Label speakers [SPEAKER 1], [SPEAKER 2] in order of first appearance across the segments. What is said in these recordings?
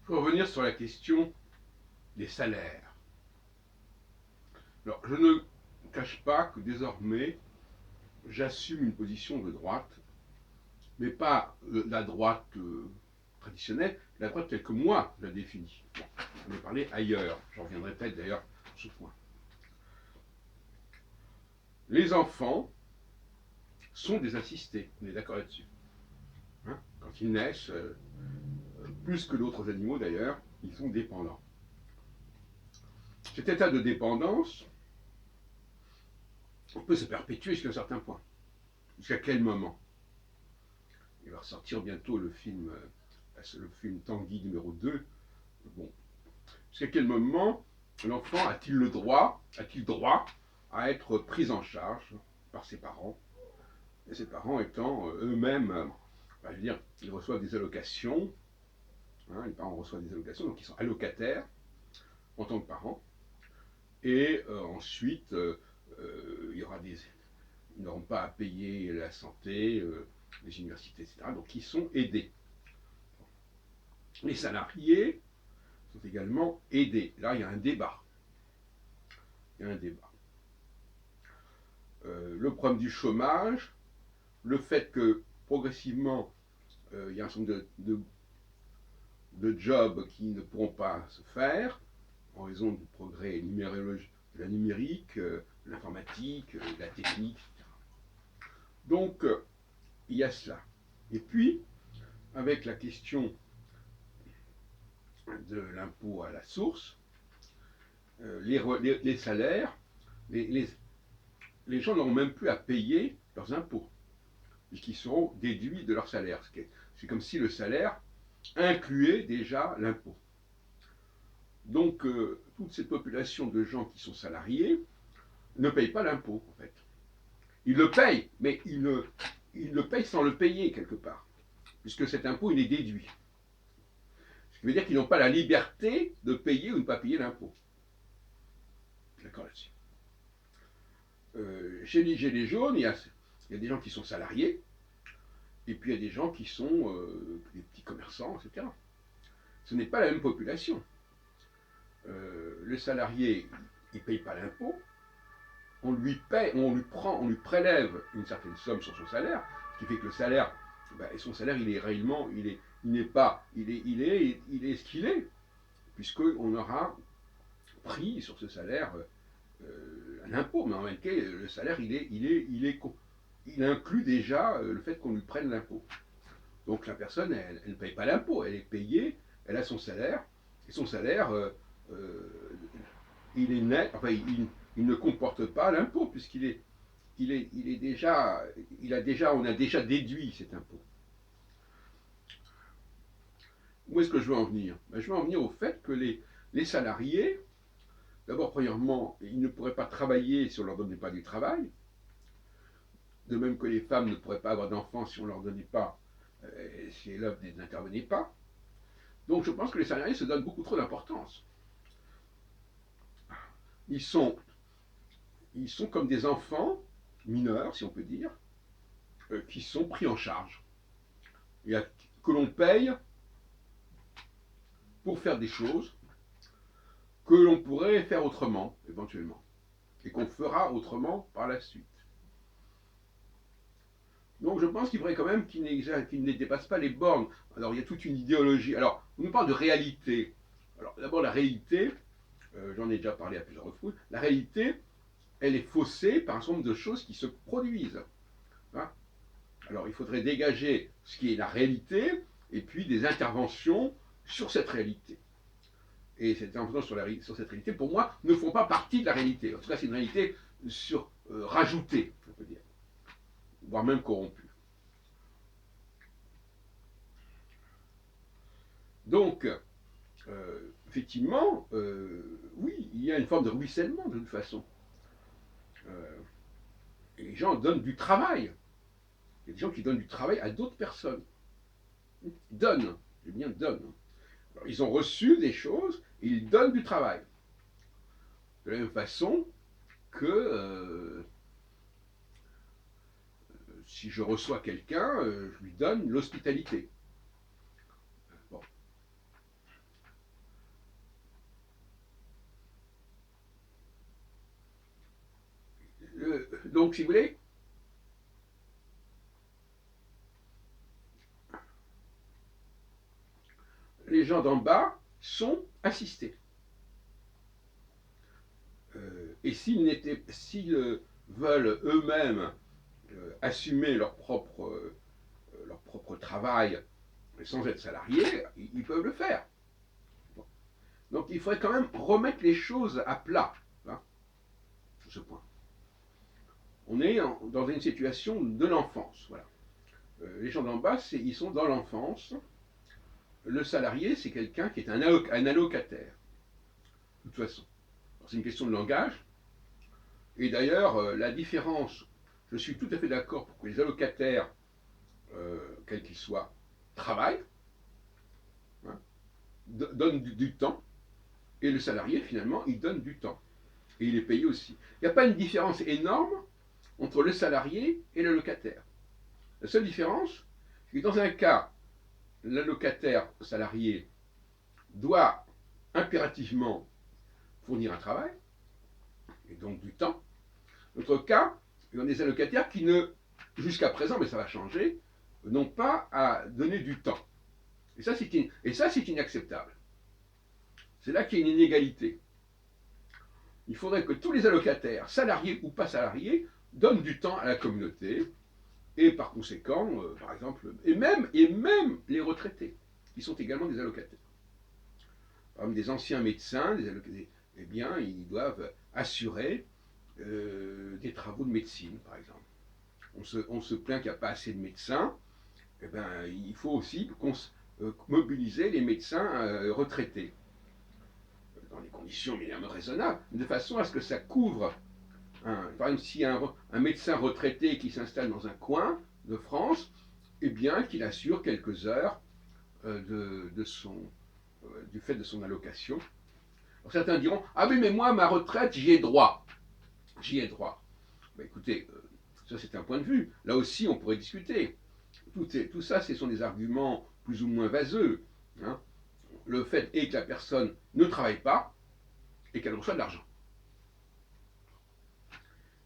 [SPEAKER 1] Pour revenir sur la question des salaires. Alors, je ne cache pas que désormais, j'assume une position de droite, mais pas la droite traditionnelle, la droite telle que moi je la définis. Bon, j'en ai parlé ailleurs, j'en reviendrai peut-être d'ailleurs sur ce point. Les enfants sont des assistés, on est d'accord là-dessus. Hein, quand ils naissent, plus que d'autres animaux d'ailleurs, ils sont dépendants. Cet état de dépendance, on peut se perpétuer jusqu'à un certain point. Jusqu'à quel moment? Il va ressortir bientôt le film Tanguy numéro 2. Bon. Jusqu'à quel moment l'enfant a-t-il le droit, à être pris en charge par ses parents? Et ses parents étant eux-mêmes, je veux dire, ils reçoivent des allocations, hein, les parents reçoivent des allocations, donc ils sont allocataires en tant que parents. Et ensuite, ils n'auront pas à payer la santé, les universités, etc. Donc ils sont aidés. Les salariés sont également aidés. Là, il y a un débat. Le problème du chômage, le fait que progressivement, il y a un certain nombre de jobs qui ne pourront pas se faire en raison du progrès numérologique, de la numérique, de l'informatique, de la technique, etc. Donc, il y a cela. Et puis, avec la question de l'impôt à la source, les salaires, les gens n'auront même plus à payer leurs impôts, puisqu'ils seront déduits de leur salaire. C'est comme si le salaire incluait déjà l'impôt. Donc, toute cette population de gens qui sont salariés ne payent pas l'impôt, en fait. Ils le payent, mais ils le payent sans le payer, quelque part, puisque cet impôt, il est déduit. Ce qui veut dire qu'ils n'ont pas la liberté de payer ou de ne pas payer l'impôt. D'accord là-dessus. Chez les Gilets jaunes, il y a des gens qui sont salariés, et puis il y a des gens qui sont des petits commerçants, etc. Ce n'est pas la même population. Le salarié, il ne paye pas l'impôt, on lui prélève une certaine somme sur son salaire, ce qui fait que le salaire, son salaire, il est réellement, il est ce qu'il est, puisqu'on aura pris sur ce salaire un impôt, mais en réalité, le salaire, il inclut déjà le fait qu'on lui prenne l'impôt. Donc la personne, elle ne paye pas l'impôt, elle est payée, elle a son salaire, et son salaire, il est net, enfin, il ne comporte pas l'impôt, puisqu'il est, il est déjà, on a déjà déduit cet impôt. Où est-ce que je veux en venir? Je veux en venir au fait que les salariés, d'abord, premièrement, ils ne pourraient pas travailler si on ne leur donnait pas du travail, de même que les femmes ne pourraient pas avoir d'enfants si on ne leur donnait pas, si l'œuvre n'intervenait pas. Donc je pense que les salariés se donnent beaucoup trop d'importance. Ils sont comme des enfants mineurs, si on peut dire, qui sont pris en charge, que l'on paye pour faire des choses que l'on pourrait faire autrement, éventuellement, et qu'on fera autrement par la suite. Donc je pense qu'il faudrait quand même qu'il ne dépasse pas les bornes. Alors il y a toute une idéologie. Alors on nous parle de réalité. Alors d'abord la réalité, j'en ai déjà parlé à plusieurs reprises, la réalité, elle est faussée par un certain nombre de choses qui se produisent. Hein? Alors il faudrait dégager ce qui est la réalité et puis des interventions sur cette réalité. Et ces interventions sur cette réalité, pour moi, ne font pas partie de la réalité. En tout cas, c'est une réalité rajoutée, on peut dire, voire même corrompue. Donc, effectivement, oui, il y a une forme de ruissellement de toute façon. Et les gens donnent du travail. Il y a des gens qui donnent du travail à d'autres personnes. Ils donnent, je dis bien donnent. Alors, ils ont reçu des choses et ils donnent du travail. De la même façon que si je reçois quelqu'un, je lui donne l'hospitalité. Bon. Donc, si vous voulez, les gens d'en bas sont assistés. Et s'ils veulent eux-mêmes assumer leur propre travail sans être salariés, ils peuvent le faire. Donc il faudrait quand même remettre les choses à plat, hein, sur ce point. On est dans une situation de l'enfance, voilà. Les gens d'en bas, ils sont dans l'enfance. Le salarié, c'est quelqu'un qui est un allocataire, de toute façon. C'est une question de langage. Et d'ailleurs, la différence, je suis tout à fait d'accord pour que les allocataires, quels qu'ils soient, travaillent, hein, donnent du temps, et le salarié, finalement, il donne du temps. Et il est payé aussi. Il n'y a pas une différence énorme entre le salarié et le locataire. La seule différence, c'est que dans un cas, l'allocataire salarié doit impérativement fournir un travail, et donc du temps. Dans notre cas, il y a des allocataires qui jusqu'à présent, mais ça va changer, n'ont pas à donner du temps. Et ça, c'est inacceptable. C'est là qu'il y a une inégalité. Il faudrait que tous les allocataires, salariés ou pas salariés, donnent du temps à la communauté, et par conséquent, par exemple, et même les retraités, qui sont également des allocataires. Par exemple, des anciens médecins, eh bien, ils doivent assurer des travaux de médecine, par exemple. On se plaint qu'il n'y a pas assez de médecins, eh bien, il faut aussi mobiliser les médecins retraités, dans des conditions évidemment raisonnables, de façon à ce que ça couvre. Par exemple, s'il y a un médecin retraité qui s'installe dans un coin de France, eh bien, qu'il assure quelques heures du fait de son allocation. Alors, certains diront, ah oui, mais moi, ma retraite, j'y ai droit. J'y ai droit. Ben, écoutez, ça c'est un point de vue. Là aussi, on pourrait discuter. Tout ça, ce sont des arguments plus ou moins vaseux. Hein. Le fait est que la personne ne travaille pas et qu'elle reçoit de l'argent.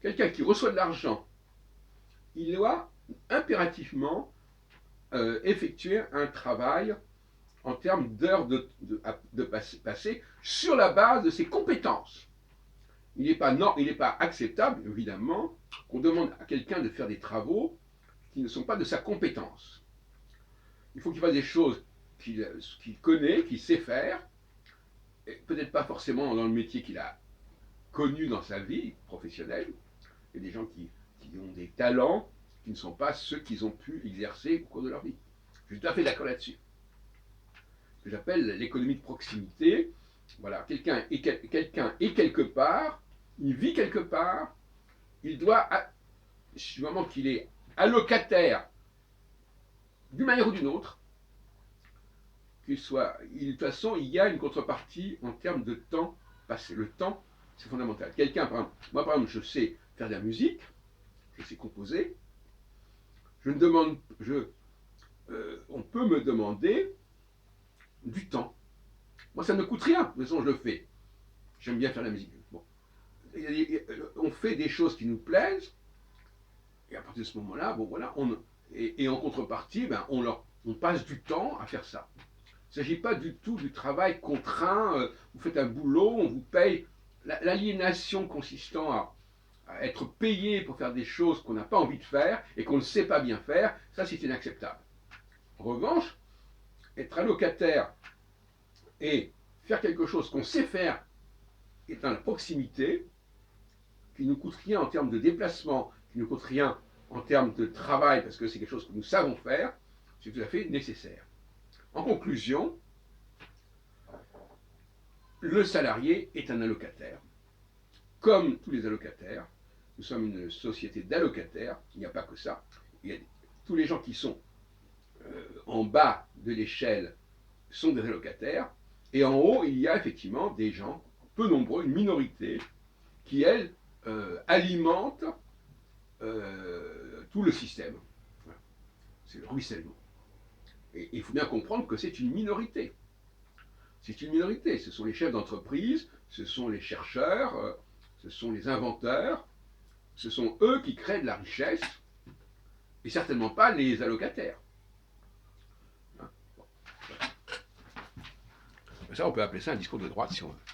[SPEAKER 1] Quelqu'un qui reçoit de l'argent, il doit impérativement effectuer un travail en termes d'heures passées sur la base de ses compétences. Il n'est pas acceptable, évidemment, qu'on demande à quelqu'un de faire des travaux qui ne sont pas de sa compétence. Il faut qu'il fasse des choses qu'il connaît, qu'il sait faire, peut-être pas forcément dans le métier qu'il a connu dans sa vie professionnelle. Il y a des gens qui ont des talents qui ne sont pas ceux qu'ils ont pu exercer au cours de leur vie. Je suis tout à fait d'accord là-dessus. Ce que j'appelle l'économie de proximité. Voilà, quelqu'un est quelque part, il vit quelque part, il doit, du moment qu'il est allocataire d'une manière ou d'une autre, de toute façon, il y a une contrepartie en termes de temps passé. Le temps, c'est fondamental. Moi par exemple, je sais faire de la musique, je sais composer, on peut me demander du temps. Moi, ça ne me coûte rien, de toute façon, je le fais. J'aime bien faire de la musique. Bon. On fait des choses qui nous plaisent, et à partir de ce moment-là, bon voilà, et en contrepartie, ben, on passe du temps à faire ça. Il ne s'agit pas du tout du travail contraint, vous faites un boulot, on vous paye. L'aliénation consistant à être payé pour faire des choses qu'on n'a pas envie de faire et qu'on ne sait pas bien faire, ça c'est inacceptable. En revanche, être allocataire et faire quelque chose qu'on sait faire est dans la proximité, qui ne nous coûte rien en termes de déplacement, qui ne nous coûte rien en termes de travail, parce que c'est quelque chose que nous savons faire, c'est tout à fait nécessaire. En conclusion, le salarié est un allocataire. Comme tous les allocataires, nous sommes une société d'allocataires, il n'y a pas que ça. Il y a tous les gens qui sont en bas de l'échelle sont des allocataires, et en haut, il y a effectivement des gens, peu nombreux, une minorité, qui, elle, alimente tout le système. Voilà. C'est le ruissellement. Et il faut bien comprendre que c'est une minorité. C'est une minorité. Ce sont les chefs d'entreprise, ce sont les chercheurs, ce sont les inventeurs, ce sont eux qui créent de la richesse, et certainement pas les allocataires. Ça, on peut appeler ça un discours de droite si on veut.